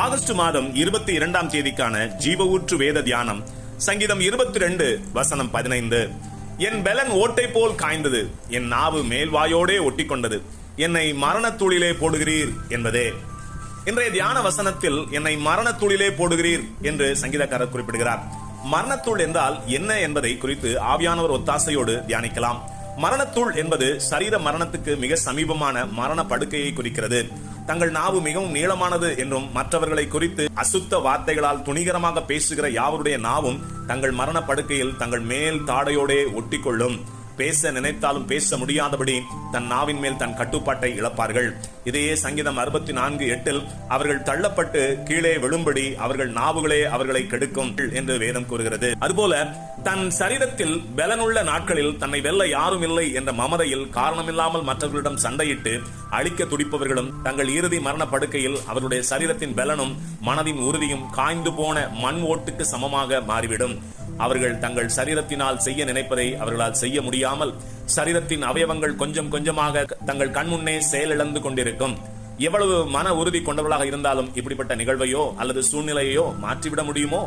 August மாதம் 22ஆம் தேதிக்கான ஜீவ ஊற்று வேத தியானம் சங்கீதம் 22 வசனம் 15. என் பெலன் ஓட்டை போல் காய்ந்தது, என் நாவு மேல்வாயோடே ஒட்டி கொண்டது, என்னை மரணத்தூளிலே போடுகிறீர் என்பதே. இன்றைய தியான வசனத்தில் என்னை மரணத்தூளிலே போடுகிறீர் என்று சங்கீதக்காரர் குறிப்பிடுகிறார். மரணத்தூள் என்றால் என்ன என்பதை குறித்து ஆவியானவர் ஒத்தாசையோடு தியானிக்கலாம். மரணத்தூள் என்பது சரீர மரணத்துக்கு மிக சமீபமான மரண படுக்கையை குறிக்கிறது. தங்கள் நாவு மிகவும் நீளமானது என்றும் மற்றவர்களை குறித்து அசுத்த வார்த்தைகளால் துணிகரமாக பேசுகிற யாவருடைய நாவும் தங்கள் மரண படுக்கையில் தங்கள் மேல் தாடையோடே ஒட்டிக்கொள்ளும். பேச நினைத்தாலும் பேச முடியாதபடி தன் நாவின் மேல் தன் கட்டுப்பாட்டை இழப்பார்கள். இதையே சங்கீதம் 64:8 அவர்கள் தள்ளப்பட்டு கீழே விழும்படி அவர்கள் நாவுகளே அவர்களை கெடுக்கும் என்று வேதம் கூறுகிறது. அதுபோல தன் சரீரத்தில் பலனுள்ள நாட்களில் தன்னை வெல்ல யாரும் இல்லை என்ற மமதையில் காரணமில்லாமல் மற்றவர்களிடம் சண்டையிட்டு அழிக்க துடிப்பவர்களும் தங்கள் இறுதி மரண படுக்கையில் அவருடைய சரீரத்தின் பலனும் மனதின் உறுதியும் காய்ந்து போன மண் ஓட்டுக்கு சமமாக மாறிவிடும். அவர்கள் தங்கள் சரீரத்தினால் செய்ய நினைப்பதை அவர்களால் செய்ய முடியாமல் சரீரத்தின் அவயவங்கள் கொஞ்சம் கொஞ்சமாக தங்கள் கண்முன்னே செயலிழந்து கொண்டிருக்கும். எவ்வளவு மன உறுதி கொண்டவர்களாக இருந்தாலும் இப்படிப்பட்ட நிகழ்வையோ அல்லது சூழ்நிலையோ மாற்றிவிட முடியுமோ?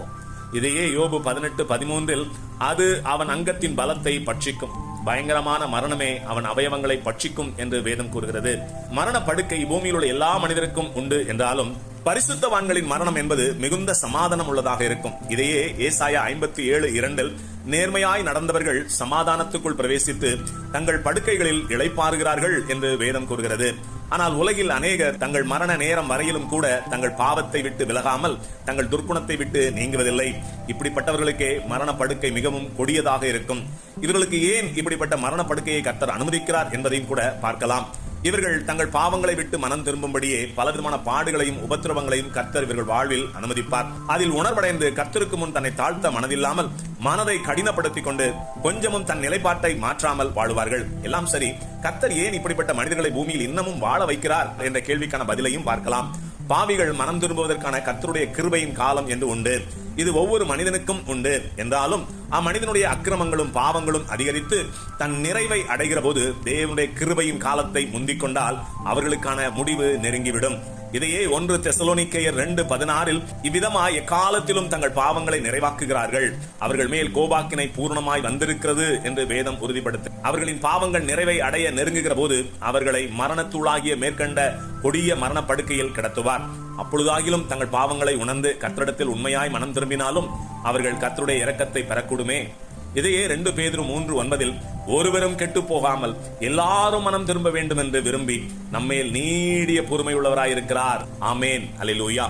இதையே யோபு 18:13 அது அவன் அங்கத்தின் பலத்தை பட்சிக்கும், பயங்கரமான மரணமே அவன் அவயவங்களை பட்சிக்கும் என்று வேதம் கூறுகிறது. மரண படுக்கை பூமியில் உள்ள எல்லா மனிதருக்கும் உண்டு என்றாலும் பரிசுத்தவான்களின் மரணம் என்பது மிகுந்த சமாதானம் உள்ளதாக இருக்கும். இதையே ஏசாயா 57:2 நேர்மையாய் நடந்தவர்கள் சமாதானத்துக்குள் பிரவேசித்து தங்கள் படுக்கைகளில் இளைப்பாறுகிறார்கள் என்று வேதம் கூறுகிறது. ஆனால் உலகில் அநேகர் தங்கள் மரண நேரம் வரையிலும் கூட தங்கள் பாவத்தை விட்டு விலகாமல் தங்கள் துர்க்குணத்தை விட்டு நீங்குவதில்லை. இப்படிப்பட்டவர்களுக்கே மரண படுக்கை மிகவும் கொடியதாக இருக்கும். இவர்களுக்கு ஏன் இப்படிப்பட்ட மரண படுக்கையை கர்த்தர் அனுமதிக்கிறார் என்பதையும் கூட பார்க்கலாம். இவர்கள் தங்கள் பாவங்களை விட்டு மனம் திரும்பும்படியே பலவிதமான பாடுகளையும் உபத்திரவங்களையும் கர்த்தர் இவர்கள் வாழ்வில் அனுமதிப்பார். அதில் உணர்வடைந்து கர்த்தருக்கு முன் தன்னை தாழ்த்த மனதில்லாமல் மனதை கடினப்படுத்திக் கொண்டு கொஞ்சமும் தன் நிலைப்பாட்டை மாற்றாமல் வாழுவார்கள். எல்லாம் சரி, கர்த்தர் ஏன் இப்படிப்பட்ட மனிதர்களை பூமியில் இன்னமும் வாழ வைக்கிறார் என்ற கேள்விக்கான பதிலையும் பார்க்கலாம். பாவிகள் மனம் திரும்புவதற்கான கர்த்தருடைய கிருபையின் காலம் என்று உண்டு. இது ஒவ்வொரு மனிதனுக்கும் உண்டு என்றாலும் அம்மனிதனுடைய அக்கிரமங்களும் பாவங்களும் அதிகரித்து தன் நிறைவை அடைகிற போது தேவனுடைய கிருபையின் காலத்தை முந்திக் கொண்டால் அவர்களுக்கான முடிவு நெருங்கிவிடும். இதையே 1 தெசலோனிக்கேயர் 2:16 இவ்விதமாய் எக்காலத்திலும் தங்கள் பாவங்களை நிறைவாக்குகிறார்கள், அவர்கள் மேல் கோபாக்கினை பூர்ணமாய் வந்திருக்கிறது என்று வேதம் உறுதிப்படுத்து. அவர்களின் பாவங்கள் நிறைவை அடைய நெருங்குகிற போது அவர்களை மரணத்தூளாகிய மேற்கண்ட கொடிய மரண படுக்கையில் கிடத்துவார். அப்பொழுதாகிலும் தங்கள் பாவங்களை உணர்ந்து கர்த்தரிடத்தில் உண்மையாய் மனம் திரும்பினாலும் அவர்கள் கர்த்தருடைய இரக்கத்தை பெறக்கூடுமே. இதையே 2 பேதுரு 3:9 ஒருவரும் கெட்டு போகாமல் எல்லாரும் மனம் திரும்ப வேண்டும் என்று விரும்பி நம்மேல் நீடிய பொறுமை உள்ளவராயிருக்கிறார். ஆமேன். அல்லேலூயா.